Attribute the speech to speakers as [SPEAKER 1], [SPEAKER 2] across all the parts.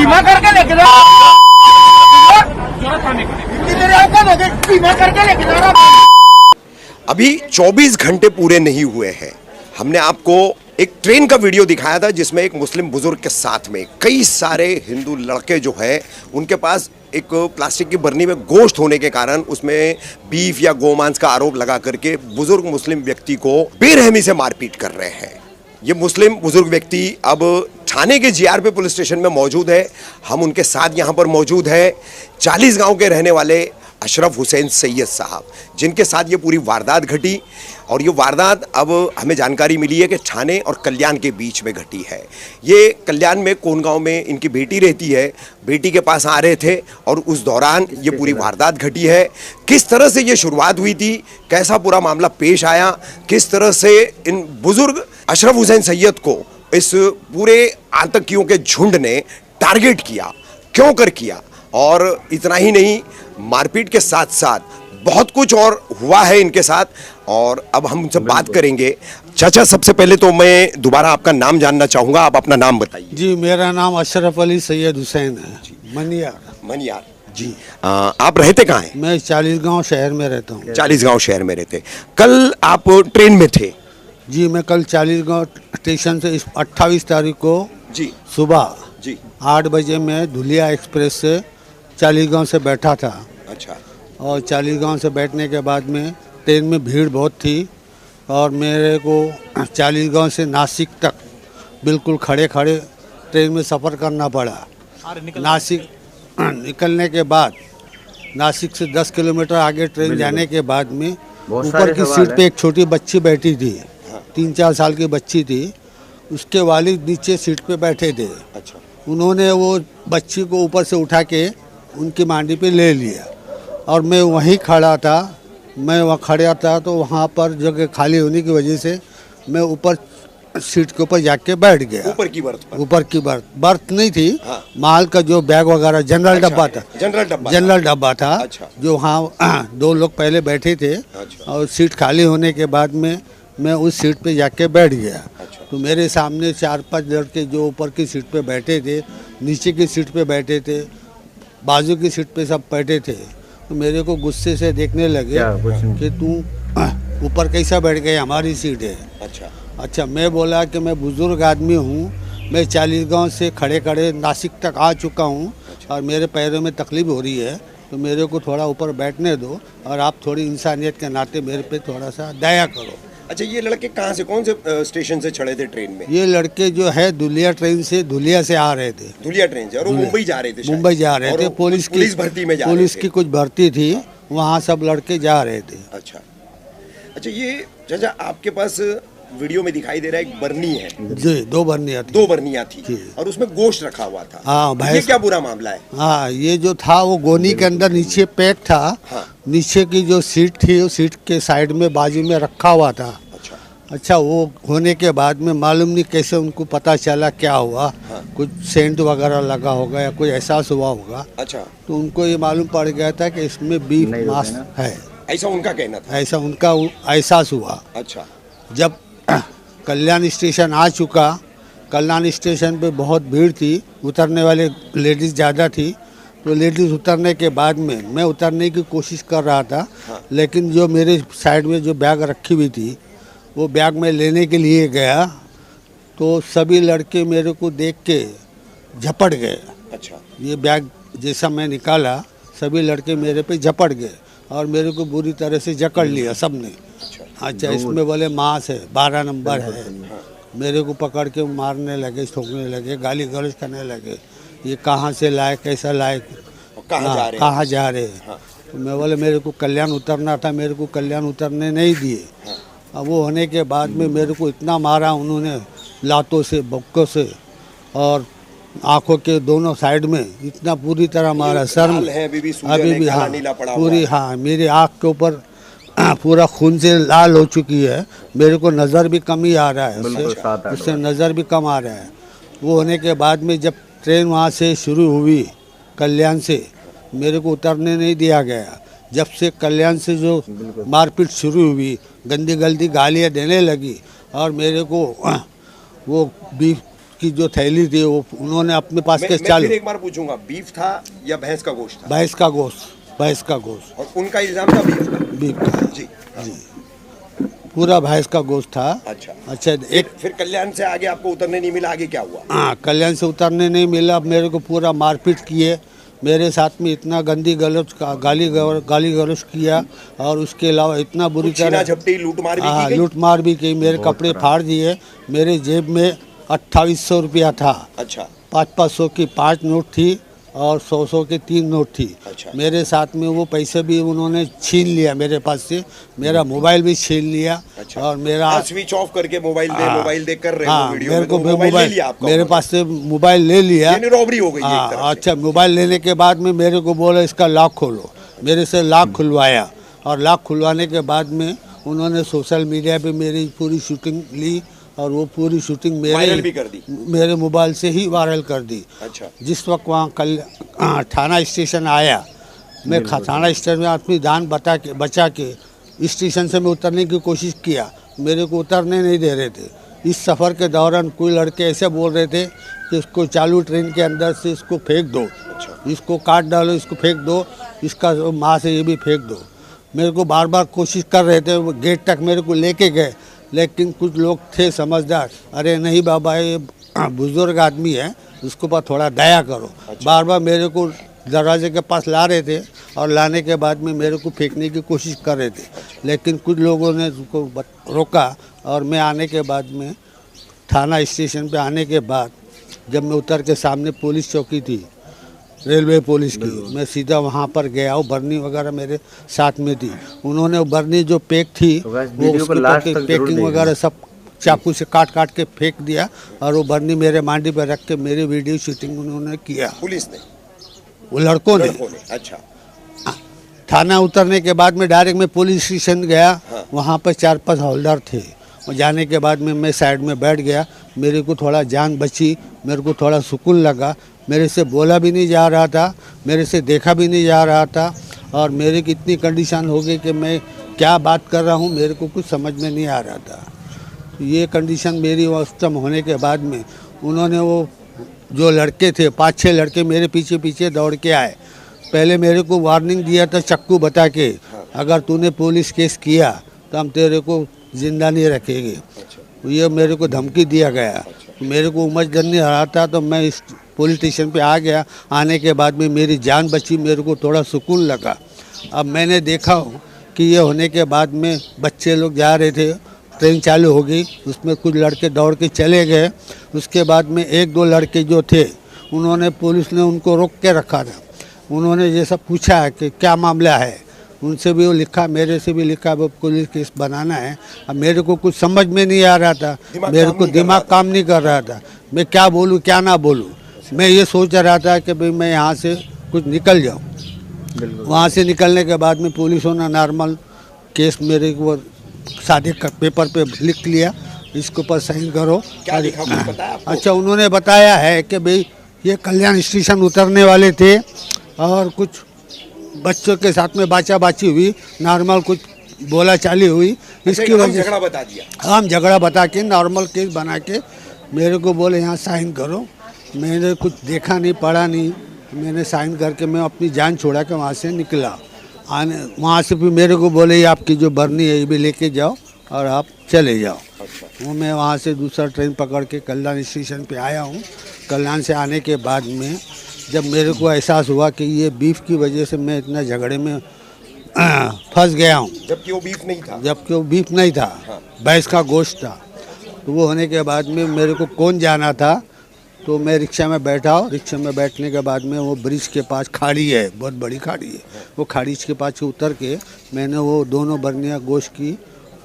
[SPEAKER 1] बीमा करके लेके जा तेरे औकात हो गई, बीमा करके लेके जा रहा।
[SPEAKER 2] अभी 24 घंटे पूरे नहीं हुए हैं, हमने आपको एक ट्रेन का वीडियो दिखाया था जिसमें एक मुस्लिम बुजुर्ग के साथ में कई सारे हिंदू लड़के जो है उनके पास एक प्लास्टिक की बर्नी में गोश्त होने के कारण उसमें बीफ या गोमांस का आरोप लगा करके बुजुर्ग मुस्लिम व्यक्ति को बेरहमी से मारपीट कर रहे हैं। ये मुस्लिम बुजुर्ग व्यक्ति अब ठाणे के जीआरपी पुलिस स्टेशन में मौजूद है। हम उनके साथ यहाँ पर मौजूद है 40 गांव के रहने वाले अशरफ हुसैन सैयद साहब, जिनके साथ ये पूरी वारदात घटी। और ये वारदात अब हमें जानकारी मिली है कि ठाणे और कल्याण के बीच में घटी है। ये कल्याण में कोन गांव में इनकी बेटी रहती है, बेटी के पास आ रहे थे और उस दौरान ये पूरी वारदात घटी है। किस तरह से ये शुरुआत हुई थी, कैसा पूरा मामला पेश आया, किस तरह से इन बुजुर्ग अशरफ हुसैन सैयद को इस पूरे आतंकियों के झुंड ने टारगेट किया, क्यों कर किया, और इतना ही नहीं मारपीट के साथ साथ बहुत कुछ और हुआ है इनके साथ। और अब हम उनसे बात करेंगे। चाचा, सबसे पहले तो मैं दोबारा आपका नाम जानना चाहूँगा, आप अपना नाम बताइए।
[SPEAKER 3] जी, मेरा नाम अशरफ अली सैयद हुसैन है, मनियार
[SPEAKER 2] जी। आप रहते कहाँ हैं?
[SPEAKER 3] मैं 40 गांव शहर में रहता हूँ।
[SPEAKER 2] 40 गांव शहर में रहते। कल आप ट्रेन में थे?
[SPEAKER 3] जी, मैं कल 40 गांव स्टेशन से 28 तारीख को
[SPEAKER 2] जी
[SPEAKER 3] सुबह
[SPEAKER 2] जी
[SPEAKER 3] 8 बजे मैं धुलिया एक्सप्रेस से 40 गांव से बैठा था।
[SPEAKER 2] अच्छा।
[SPEAKER 3] और 40 गांव से बैठने के बाद में ट्रेन में भीड़ बहुत थी और मेरे को 40 गांव से नासिक तक बिल्कुल खड़े खड़े ट्रेन में सफ़र करना पड़ा। नासिक निकलने के बाद नासिक से 10 किलोमीटर आगे ट्रेन जाने के बाद में ऊपर की सीट पे एक छोटी बच्ची बैठी थी, 3-4 साल की बच्ची थी। उसके वालिद नीचे सीट पे बैठे थे।
[SPEAKER 2] अच्छा।
[SPEAKER 3] उन्होंने वो बच्ची को ऊपर से उठा के उनकी मांडी पे ले लिया और मैं वहीं खड़ा था। मैं वहाँ खड़ा था तो वहाँ पर जगह खाली होने की वजह से मैं ऊपर सीट के ऊपर जाके बैठ गया।
[SPEAKER 2] ऊपर की बर्थ पर?
[SPEAKER 3] ऊपर की बर्थ नहीं थी। हाँ। माल का जो बैग वगैरह जनरल डब्बा था। जनरल डब्बा था। अच्छा। जो वहाँ 2 लोग पहले बैठे थे। अच्छा। और सीट खाली होने के बाद में मैं उस सीट पे जाके बैठ गया। अच्छा। तो मेरे सामने 4-5 लड़के जो ऊपर की सीट पे बैठे थे, नीचे की सीट पे बैठे थे, बाजू की सीट पे सब बैठे थे। तो मेरे को गुस्से से देखने लगे कि तू ऊपर कैसा बैठ गया, हमारी सीट है। अच्छा, मैं बोला कि मैं बुज़ुर्ग आदमी हूँ, मैं 40 गांव से खड़े खड़े नासिक तक आ चुका हूँ। और मेरे पैरों में तकलीफ़ हो रही है, तो मेरे को थोड़ा ऊपर बैठने दो और आप थोड़ी इंसानियत के नाते मेरे पे थोड़ा सा दया करो।
[SPEAKER 2] अच्छा, ये लड़के कहाँ से, कौन से स्टेशन से चढ़े थे ट्रेन में? ये
[SPEAKER 3] लड़के जो है धुलिया ट्रेन से, धुलिया से आ रहे थे।
[SPEAKER 2] धुलिया ट्रेन से? और वो मुंबई जा रहे थे?
[SPEAKER 3] मुंबई जा रहे थे। पुलिस
[SPEAKER 2] भर्ती में
[SPEAKER 3] पुलिस की कुछ भर्ती थी, वहाँ सब लड़के जा रहे थे।
[SPEAKER 2] अच्छा। ये चाचा, आपके पास वीडियो में दिखाई दे रहा है एक बर्नी है
[SPEAKER 3] जी, 2 बर्नियाँ थी।
[SPEAKER 2] 2 बर्नियाँ थी और उसमें गोश्त रखा हुआ था।
[SPEAKER 3] हाँ भाई,
[SPEAKER 2] ये क्या पूरा मामला है?
[SPEAKER 3] हाँ, ये जो था वो गोनी के अंदर नीचे पैक था। हाँ। नीचे की जो सीट थी वो सीट के साइड में बाजू में रखा हुआ था। अच्छा, वो होने के बाद में मालूम नहीं कैसे उनको पता चला क्या हुआ। हाँ। कुछ सेंट वगैरह लगा होगा या कोई एहसास हुआ होगा। अच्छा। तो उनको ये मालूम पड़ गया था कि इसमें बीफ मांस है,
[SPEAKER 2] ऐसा उनका कहना था।
[SPEAKER 3] ऐसा उनका एहसास हुआ।
[SPEAKER 2] अच्छा।
[SPEAKER 3] जब कल्याण स्टेशन आ चुका, कल्याण स्टेशन पे बहुत भीड़ थी, उतरने वाले लेडीज़ ज़्यादा थी। तो लेडीज़ उतरने के बाद में मैं उतरने की कोशिश कर रहा था। हाँ। लेकिन जो मेरे साइड में जो बैग रखी हुई थी वो बैग में लेने के लिए गया तो सभी लड़के मेरे को देख के झपट गए। अच्छा। ये बैग जैसा मैं निकाला, सभी लड़के मेरे पे झपट गए और मेरे को बुरी तरह से जकड़ लिया सबने। अच्छा, इसमें बोले मांस है, 12 नंबर है। मेरे को पकड़ के मारने लगे, ठोकने लगे, गाली गलौज करने लगे। ये कहाँ से लाए, कैसा लाए, कहाँ जा रहे हैं। तो मैं बोले मेरे को कल्याण उतरना था, मेरे को कल्याण उतरने नहीं दिए। अब वो होने के बाद में मेरे को इतना मारा उन्होंने, लातों से, बक्कों से और आँखों के दोनों साइड में इतना पूरी तरह मारा। सर में अभी भी हाँ, पूरी, हाँ, मेरी आँख के ऊपर पूरा खून से लाल हो चुकी है। मेरे को नज़र भी कम ही आ रहा है, उससे नज़र भी कम आ रहा है। वो होने के बाद में जब ट्रेन वहाँ से शुरू हुई कल्याण से, मेरे को उतरने नहीं दिया गया। जब से कल्याण से जो मारपीट शुरू हुई, गंदी गंदी गालियाँ देने लगी और मेरे को वो बीफ की जो थैली थी वो उन्होंने अपने पास के
[SPEAKER 2] मैं
[SPEAKER 3] चालू।
[SPEAKER 2] फिर एक बार पूछूंगा, बीफ था या भैंस का गोश्त था?
[SPEAKER 3] भैंस का गोश्त, भैंस का गोश्त,
[SPEAKER 2] और उनका इल्जाम था बीफ का।
[SPEAKER 3] बीफ का,
[SPEAKER 2] जी
[SPEAKER 3] जी पूरा भैंस का गोश्त था।
[SPEAKER 2] अच्छा।
[SPEAKER 3] अच्छा एक
[SPEAKER 2] फिर कल्याण से आगे आपको उतरने नहीं मिला, आगे क्या हुआ?
[SPEAKER 3] हाँ, कल्याण से उतरने नहीं मिला, मेरे को पूरा मारपीट किए, मेरे साथ में इतना गंदी गलौज का गाली गलौज किया, और उसके अलावा इतना बुरी
[SPEAKER 2] छीना
[SPEAKER 3] तरह
[SPEAKER 2] झपटी लूटमार भी
[SPEAKER 3] हाँ
[SPEAKER 2] की गई?
[SPEAKER 3] लूट मार भी की, मेरे कपड़े फाड़ दिए, मेरे जेब में 2800 रुपया था,
[SPEAKER 2] अच्छा
[SPEAKER 3] 500 की 5 नोट थी और 100 की 3 नोट थी।
[SPEAKER 2] अच्छा।
[SPEAKER 3] मेरे साथ में वो पैसे भी उन्होंने छीन लिया मेरे पास से, मेरा मोबाइल भी छीन लिया।
[SPEAKER 2] अच्छा।
[SPEAKER 3] और मेरा
[SPEAKER 2] स्विच ऑफ करके मोबाइल दे,
[SPEAKER 3] हाँ,
[SPEAKER 2] मोबाइल देख कर रहे हो
[SPEAKER 3] हाँ,
[SPEAKER 2] वीडियो
[SPEAKER 3] मेरे
[SPEAKER 2] में,
[SPEAKER 3] को
[SPEAKER 2] तो मोबाइल ले लिया आपका?
[SPEAKER 3] मेरे पास से मोबाइल ले लिया,
[SPEAKER 2] यानी रॉबरी हो गई एक
[SPEAKER 3] हाँ,
[SPEAKER 2] तरह से।
[SPEAKER 3] अच्छा मोबाइल लेने के बाद में मेरे को बोला इसका लॉक खोलो, मेरे से लॉक खुलवाया, और लॉक खुलवाने के बाद में उन्होंने सोशल मीडिया पे मेरी पूरी शूटिंग ली, और वो पूरी शूटिंग
[SPEAKER 2] वायरल भी कर दी?
[SPEAKER 3] मेरे मोबाइल से ही वायरल कर दी।
[SPEAKER 2] अच्छा।
[SPEAKER 3] जिस वक्त वहाँ कल थाना स्टेशन आया, मैं थाना स्टेशन में अपनी जान बचा के स्टेशन से मैं उतरने की कोशिश किया, मेरे को उतरने नहीं दे रहे थे। इस सफ़र के दौरान कोई लड़के ऐसे बोल रहे थे कि इसको चालू ट्रेन के अंदर से इसको फेंक दो, इसको काट डालो, इसको फेंक दो, इसका माँ से ये भी फेंक दो। मेरे को बार बार कोशिश कर रहे थे, वो गेट तक मेरे को लेके गए, लेकिन कुछ लोग थे समझदार, अरे नहीं बाबा ये बुजुर्ग आदमी है, उसके ऊपर थोड़ा दया करो। बार बार मेरे को दरवाजे के पास ला रहे थे, और लाने के बाद में मेरे को फेंकने की कोशिश कर रहे थे, लेकिन कुछ लोगों ने उसको रोका। और मैं आने के बाद में थाना स्टेशन पे आने के बाद जब मैं उतर के सामने पुलिस चौकी थी, रेलवे पुलिस की, मैं सीधा वहाँ पर गया। वो बर्नी वगैरह मेरे साथ में थी, उन्होंने वो बर्नी जो पैक थी वो उसकी पैकिंग वगैरह सब चाकू से काट के फेंक दिया, और वो बर्नी मेरे मांडी पर रख के मेरी वीडियो शूटिंग उन्होंने किया।
[SPEAKER 2] पुलिस ने?
[SPEAKER 3] वो लड़कों ने।
[SPEAKER 2] अच्छा।
[SPEAKER 3] थाना उतरने के बाद में डायरेक्ट मैं पुलिस स्टेशन गया। हाँ। वहाँ पर 4-5 हवलदार थे, और जाने के बाद में मैं साइड में बैठ गया, मेरे को थोड़ा जान बची, मेरे को थोड़ा सुकून लगा। मेरे से बोला भी नहीं जा रहा था, मेरे से देखा भी नहीं जा रहा था, और मेरे की इतनी कंडीशन हो गई कि मैं क्या बात कर रहा हूँ मेरे को कुछ समझ में नहीं आ रहा था। ये कंडीशन मेरी उस टाइम होने के बाद में उन्होंने वो जो लड़के थे 5-6 लड़के मेरे पीछे पीछे दौड़ के आए। पहले मेरे को वार्निंग दिया था चक्कू बता के, अगर तूने पुलिस केस किया तो हम तेरे को जिंदा नहीं रखेंगे। ये मेरे को धमकी दिया गया। मेरे को उमस नहीं रहा था, तो मैं इस पुलिस स्टेशन पे आ गया। आने के बाद में मेरी जान बची, मेरे को थोड़ा सुकून लगा। अब मैंने देखा कि ये होने के बाद में बच्चे लोग जा रहे थे, ट्रेन चालू हो गई, उसमें कुछ लड़के दौड़ के चले गए। उसके बाद में 1-2 लड़के जो थे उन्होंने, पुलिस ने उनको रोक के रखा था। उन्होंने ये सब पूछा कि क्या मामला है, उनसे भी वो लिखा, मेरे से भी लिखा, वो पुलिस केस बनाना है। अब मेरे को कुछ समझ में नहीं आ रहा था, मेरे को दिमाग काम नहीं कर रहा था, मैं क्या बोलूँ क्या ना बोलूँ। मैं ये सोच रहा था कि भाई मैं यहाँ से कुछ निकल जाऊँ। वहाँ से निकलने के बाद में पुलिसों ने नॉर्मल केस मेरे को सादे पेपर पे लिख लिया, इसके ऊपर साइन करो।
[SPEAKER 2] क्या लिखा कुछ पता है आपको?
[SPEAKER 3] अच्छा, उन्होंने बताया है कि भाई ये कल्याण स्टेशन उतरने वाले थे, और कुछ बच्चों के साथ में बाची हुई, नॉर्मल कुछ बोला चाली हुई, इसकी वजह से
[SPEAKER 2] झगड़ा बता दिया।
[SPEAKER 3] हम झगड़ा बता के नॉर्मल केस बना के मेरे को बोले यहाँ साइन करो। मैंने कुछ देखा नहीं, पढ़ा नहीं, मैंने साइन करके मैं अपनी जान छोड़ा के वहाँ से निकला। आने वहाँ से भी मेरे को बोले ये आपकी जो बर्नी है ये भी लेके जाओ और आप चले जाओ। वो मैं वहाँ से दूसरा ट्रेन पकड़ के कल्याण स्टेशन पे आया हूँ। कल्याण से आने के बाद में जब मेरे को एहसास हुआ कि ये बीफ की वजह से मैं इतना झगड़े में फंस गया हूँ,
[SPEAKER 2] जबकि वो बीफ नहीं था।
[SPEAKER 3] जबकि वो बीफ नहीं था, भैंस का गोश्त था। तो वो होने के बाद में मेरे को कौन जाना था, तो मैं रिक्शा में बैठा हूँ। रिक्शा में बैठने के बाद में वो ब्रिज के पास खाड़ी है, बहुत बड़ी खाड़ी है, वो खाड़ी के पास से उतर के मैंने वो दोनों बर्नियाँ गोश्त की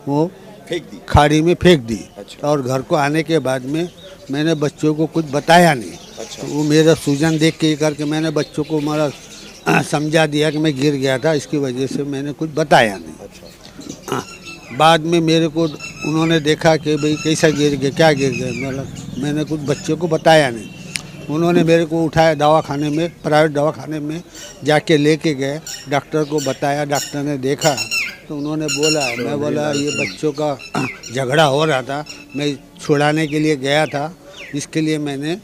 [SPEAKER 3] वो
[SPEAKER 2] फेंक दी,
[SPEAKER 3] खाड़ी में फेंक दी।
[SPEAKER 2] अच्छा।
[SPEAKER 3] और घर को आने के बाद में मैंने बच्चों को कुछ बताया नहीं।
[SPEAKER 2] अच्छा।
[SPEAKER 3] तो वो मेरा सूजन देख के करके मैंने बच्चों को मेरा समझा दिया कि मैं गिर गया था, इसकी वजह से मैंने कुछ बताया नहीं।
[SPEAKER 2] अच्छा।
[SPEAKER 3] बाद में मेरे को उन्होंने देखा कि भाई कैसा गिर गया, क्या गिर गया, मैंने कुछ बच्चों को बताया नहीं। उन्होंने मेरे को उठाया दवाखाने में, प्राइवेट दवाखाने में जाके लेके गए, डॉक्टर को बताया, डॉक्टर ने देखा तो उन्होंने बोला, मैं बोला ये बच्चों का झगड़ा हो रहा था, मैं छुड़ाने के लिए गया था, इसके लिए मैंने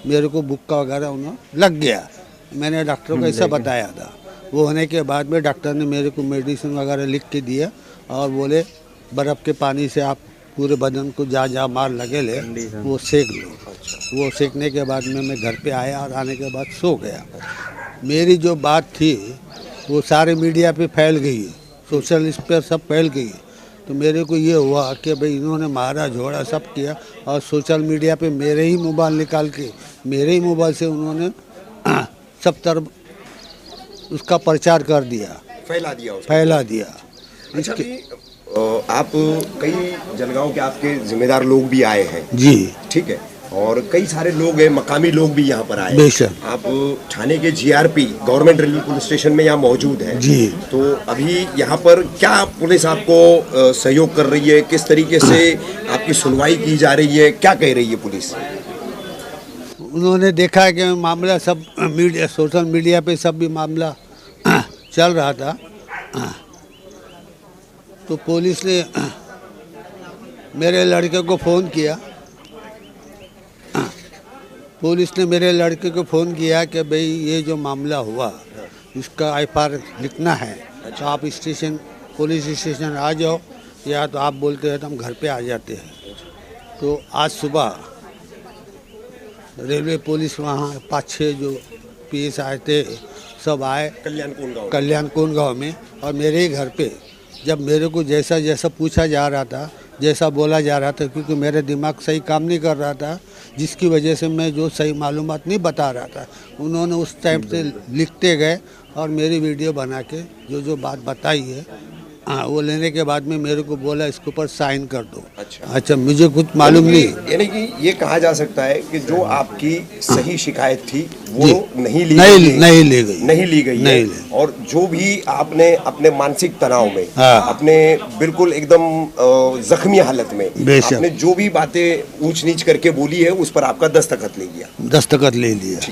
[SPEAKER 3] मेरे को बुक्का वगैरह उन्होंने लग गया। मैंने डॉक्टर को ऐसा बताया था। वो होने के बाद में डॉक्टर ने मेरे को मेडिसिन वगैरह लिख के दिया और बोले बर्फ़ के पानी से आप पूरे बदन को जा मार लगे ले वो सेक लो। वो सेकने के बाद में मैं घर पे आया और आने के बाद सो गया। मेरी जो बात थी वो सारे मीडिया पे फैल गई, सोशल इस पर सब फैल गई। तो मेरे को ये हुआ कि भाई इन्होंने मारा झोड़ा सब किया और सोशल मीडिया पे मेरे ही मोबाइल निकाल के मेरे ही मोबाइल से उन्होंने सब तरफ उसका प्रचार कर दिया, फैला दिया।
[SPEAKER 2] अच्छा भी आप कई जलगांव के आपके जिम्मेदार लोग भी आए हैं
[SPEAKER 3] जी,
[SPEAKER 2] ठीक है, और कई सारे लोग हैं, मकामी लोग भी यहाँ पर आए।
[SPEAKER 3] बेशक।
[SPEAKER 2] आप थाने के GRP government relief police station में यहाँ मौजूद हैं
[SPEAKER 3] जी।
[SPEAKER 2] तो अभी यहाँ पर क्या पुलिस आपको सहयोग कर रही है, किस तरीके से आपकी सुनवाई की जा रही है, क्या कह रही है पुलिस?
[SPEAKER 3] उन्होंने देखा है कि मामला सब मीडिया सोशल मीडिया पे सब भी मामला चल रहा था, तो पुलिस ने मेरे लड़के को फ़ोन किया। पुलिस ने मेरे लड़के को फ़ोन किया कि भाई ये जो मामला हुआ इसका एफआईआर लिखना है, तो आप स्टेशन पुलिस स्टेशन आ जाओ, या तो आप बोलते हैं तो हम घर पे आ जाते हैं। तो आज सुबह रेलवे पुलिस वहाँ 5-6 जो पीएस आए थे सब आए कल्याण कोन गाँव में, और मेरे ही घर पे जब मेरे को जैसा जैसा पूछा जा रहा था, जैसा बोला जा रहा था, क्योंकि मेरे दिमाग सही काम नहीं कर रहा था, जिसकी वजह से मैं जो सही मालूमात नहीं बता रहा था, उन्होंने उस टाइम से लिखते गए और मेरी वीडियो बना के जो बात बताई है वो लेने के बाद में मेरे को बोला इसके ऊपर साइन कर दो। अच्छा मुझे कुछ मालूम नहीं।
[SPEAKER 2] यानी कि ये कहा जा सकता है कि जो आपकी सही शिकायत थी वो नहीं ली गई, और जो भी आपने अपने मानसिक तनाव में अपने बिल्कुल एकदम जख्मी हालत में आपने जो भी बातें ऊंच नीच करके बोली है उस पर आपका दस्तखत ले लिया।